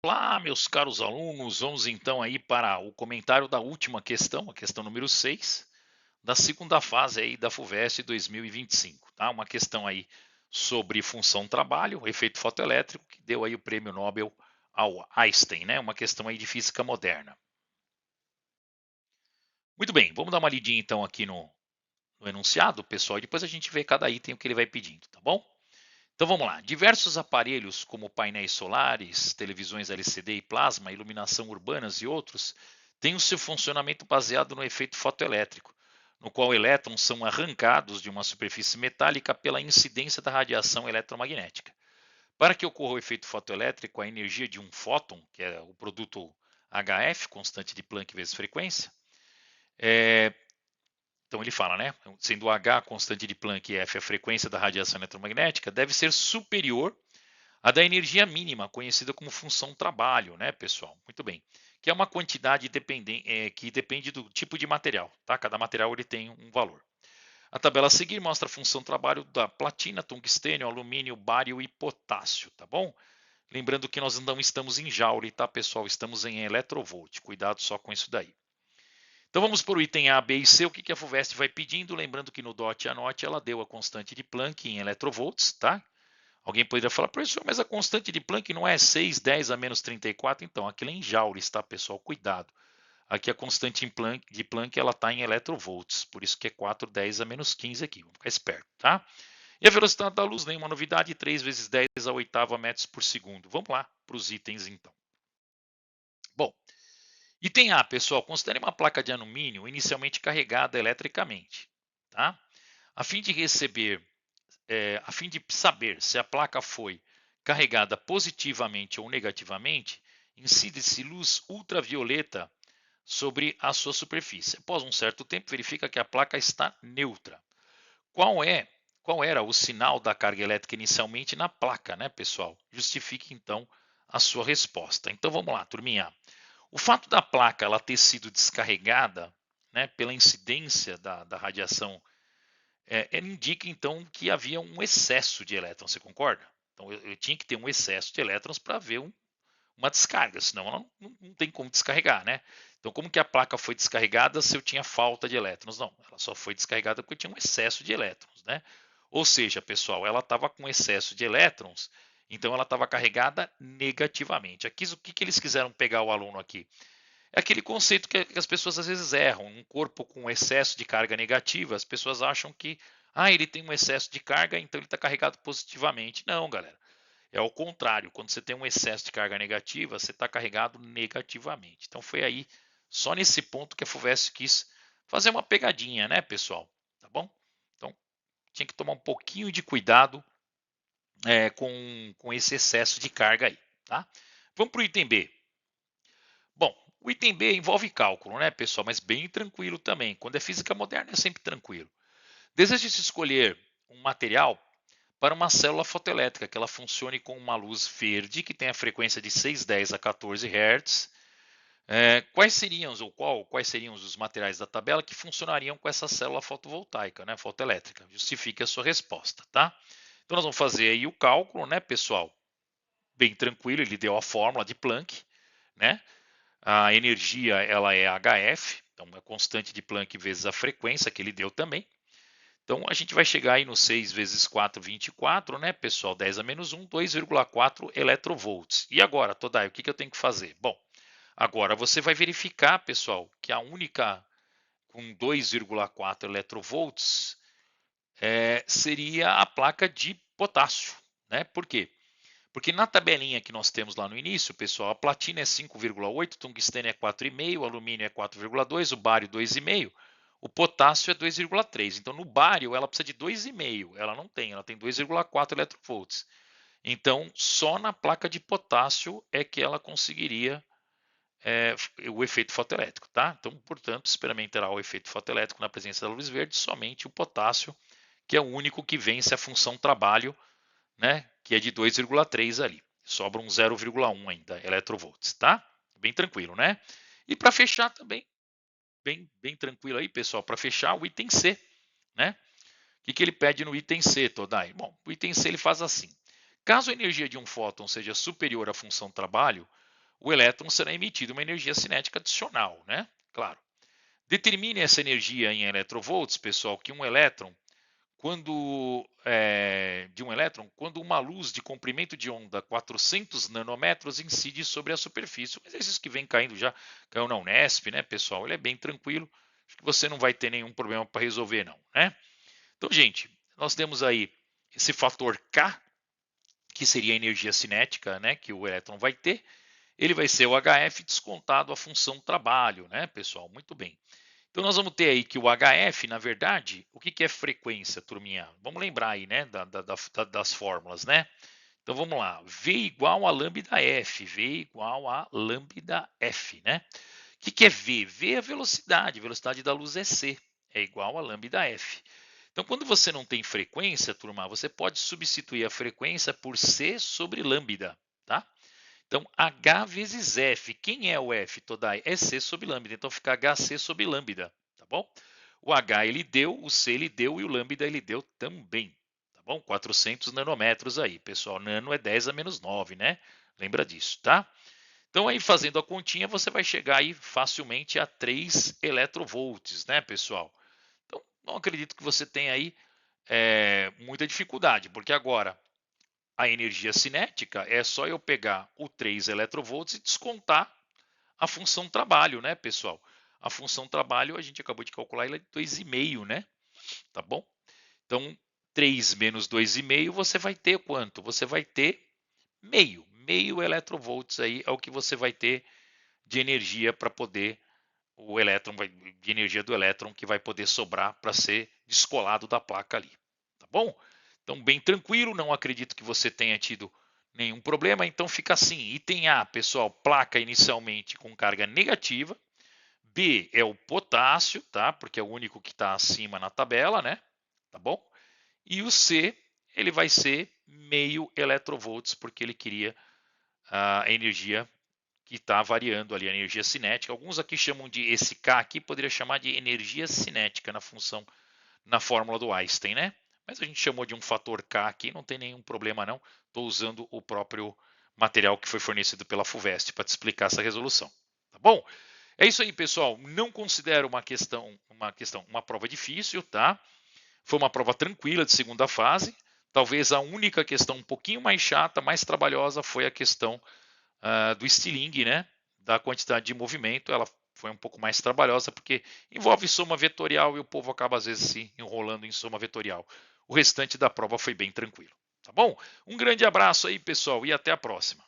Olá, meus caros alunos, vamos então aí para o comentário da última questão, a questão número 6, da segunda fase aí da FUVEST 2025, tá? Uma questão aí sobre função trabalho, efeito fotoelétrico, que deu aí o prêmio Nobel ao Einstein, né? Uma questão aí de física moderna. Muito bem, vamos dar uma lidinha então aqui no enunciado, pessoal, e depois a gente vê cada item o que ele vai pedindo, tá bom? Então vamos lá. Diversos aparelhos, como painéis solares, televisões LCD e plasma, iluminação urbanas e outros, têm o seu funcionamento baseado no efeito fotoelétrico, no qual elétrons são arrancados de uma superfície metálica pela incidência da radiação eletromagnética. Para que ocorra o efeito fotoelétrico, a energia de um fóton, que é o produto HF, constante de Planck vezes frequência, é, então ele fala, né? Sendo H a constante de Planck e F a frequência da radiação eletromagnética, deve ser superior à da energia mínima, conhecida como função trabalho, né, pessoal? Muito bem. Que é uma quantidade que depende do tipo de material, tá? Cada material ele tem um valor. A tabela a seguir mostra a função trabalho da platina, tungstênio, alumínio, bário e potássio, tá bom? Lembrando que nós não estamos em joule, tá, pessoal? Estamos em electrovolt. Cuidado só com isso daí. Então vamos para o item A, B e C, o que a FUVEST vai pedindo, lembrando que no DOT e ANOT ela deu a constante de Planck em electrovolts, tá? Alguém poderia falar, professor, mas a constante de Planck não é 6, 10 a menos 34? Então, aquilo é em joules, tá, pessoal? Cuidado. Aqui a constante de Planck ela está em electrovolts, por isso que é 4, 10 a menos 15 aqui, vamos ficar esperto, tá? E a velocidade da luz, nenhuma novidade, 3 vezes 10 a oitava metros por segundo. Vamos lá para os itens então. Bom, item A, pessoal, considere uma placa de alumínio inicialmente carregada eletricamente, tá? A fim de a fim de saber se a placa foi carregada positivamente ou negativamente, incide-se luz ultravioleta sobre a sua superfície. Após um certo tempo, verifica que a placa está neutra. Qual é, qual era o sinal da carga elétrica inicialmente na placa, né, pessoal? Justifique então a sua resposta. Então vamos lá, turminha. O fato da placa ela ter sido descarregada, né, pela incidência da radiação, ela indica então que havia um excesso de elétrons, você concorda? Então eu tinha que ter um excesso de elétrons para ver uma descarga, senão ela não tem como descarregar, né? Então como que a placa foi descarregada se eu tinha falta de elétrons? Não, ela só foi descarregada porque tinha um excesso de elétrons, né? Ou seja, pessoal, ela estava com excesso de elétrons, então ela estava carregada negativamente. Aqui, o que eles quiseram pegar o aluno aqui? É aquele conceito que as pessoas às vezes erram. Um corpo com excesso de carga negativa, as pessoas acham que ele tem um excesso de carga, então ele está carregado positivamente. Não, galera. É o contrário. Quando você tem um excesso de carga negativa, você está carregado negativamente. Então foi aí, só nesse ponto que a FUVEST quis fazer uma pegadinha, né, pessoal? Tá bom? Então tinha que tomar um pouquinho de cuidado com esse excesso de carga aí, tá? Vamos para o item B. Bom, o item B envolve cálculo, né, pessoal? Mas bem tranquilo também. Quando é física moderna, é sempre tranquilo. Deseja-se escolher um material para uma célula fotoelétrica, que ela funcione com uma luz verde, que tem a frequência de 610 a 14 Hz. Quais seriam os materiais da tabela que funcionariam com essa célula fotovoltaica, né, fotoelétrica? Justifique a sua resposta, tá? Então nós vamos fazer aí o cálculo, né, pessoal? Bem tranquilo, ele deu a fórmula de Planck, né? A energia ela é HF, então a constante de Planck vezes a frequência que ele deu também. Então a gente vai chegar aí no 6 vezes 4, 24, né, pessoal? 10 a menos 1, 2,4 electrovolts. E agora, Todai, o que eu tenho que fazer? Bom, agora você vai verificar, pessoal, que a única com 2,4 electrovolts seria a placa de potássio, né? Por quê? Porque na tabelinha que nós temos lá no início, pessoal, a platina é 5,8, tungstênio é 4,5, alumínio é 4,2, o bário 2,5, o potássio é 2,3. Então no bário ela precisa de 2,5, ela não tem, ela tem 2,4 electrovolts. Então só na placa de potássio é que ela conseguiria o efeito fotoelétrico, tá? Então, portanto, experimentará o efeito fotoelétrico na presença da luz verde somente o potássio, que é o único que vence a função trabalho, né, que é de 2,3 ali. Sobra um 0,1 ainda, electrovolts, tá? Bem tranquilo, né? E para fechar também, bem tranquilo aí, pessoal, para fechar o item C, né? O que ele pede no item C, Todai? Bom, o item C ele faz assim. Caso a energia de um fóton seja superior à função trabalho, o elétron será emitido uma energia cinética adicional, né? Claro. Determine essa energia em eletrovolts, pessoal, que um elétron, quando uma luz de comprimento de onda 400 nanômetros incide sobre a superfície. Um exercício que vem caindo já, caiu na Unesp, né, pessoal? Ele é bem tranquilo. Acho que você não vai ter nenhum problema para resolver, não, né? Então, gente, nós temos aí esse fator K, que seria a energia cinética, né, que o elétron vai ter. Ele vai ser o HF descontado a função trabalho, né, pessoal? Muito bem. Então, nós vamos ter aí que o HF, na verdade, o que é frequência, turminha? Vamos lembrar aí, né, das fórmulas, né? Então, vamos lá. V igual a lambda F. V igual a lambda F, né? O que é V? V é a velocidade da luz é C. É igual a lambda F. Então, quando você não tem frequência, turma, você pode substituir a frequência por C sobre lambda, tá? Então, H vezes F. Quem é o F, Todai? É C sobre lambda. Então, fica HC sobre lambda, tá bom? O H ele deu, o C ele deu e o lambda ele deu também, tá bom? 400 nanômetros aí, pessoal. Nano é 10 a menos 9, né? Lembra disso, tá? Então, aí fazendo a continha, você vai chegar aí facilmente a 3 eletrovolts, né, pessoal? Então, não acredito que você tenha aí muita dificuldade, porque agora a energia cinética é só eu pegar o 3 eletrovolts e descontar a função trabalho, né, pessoal? A função trabalho a gente acabou de calcular, ela é 2,5, né? Tá bom? Então, 3 menos 2,5, você vai ter quanto? Você vai ter meio eletrovolts aí é o que você vai ter de energia para poder o elétron, de energia do elétron que vai poder sobrar para ser descolado da placa ali, tá bom? Então, bem tranquilo, não acredito que você tenha tido nenhum problema. Então, fica assim: item A, pessoal, placa inicialmente com carga negativa. B é o potássio, tá? Porque é o único que está acima na tabela, né? Tá bom? E o C, ele vai ser meio eletrovolts, porque ele queria a energia que está variando ali, a energia cinética. Alguns aqui chamam de esse K aqui, poderia chamar de energia cinética na função, na fórmula do Einstein, né? Mas a gente chamou de um fator K aqui, não tem nenhum problema não. Estou usando o próprio material que foi fornecido pela FUVEST para te explicar essa resolução, tá bom? É isso aí, pessoal. Não considero uma prova difícil, tá? Foi uma prova tranquila de segunda fase. Talvez a única questão um pouquinho mais chata, mais trabalhosa, foi a questão do estilingue, né? Da quantidade de movimento. Ela foi um pouco mais trabalhosa, porque envolve soma vetorial e o povo acaba às vezes se enrolando em soma vetorial. O restante da prova foi bem tranquilo. Tá bom? Um grande abraço aí, pessoal, e até a próxima.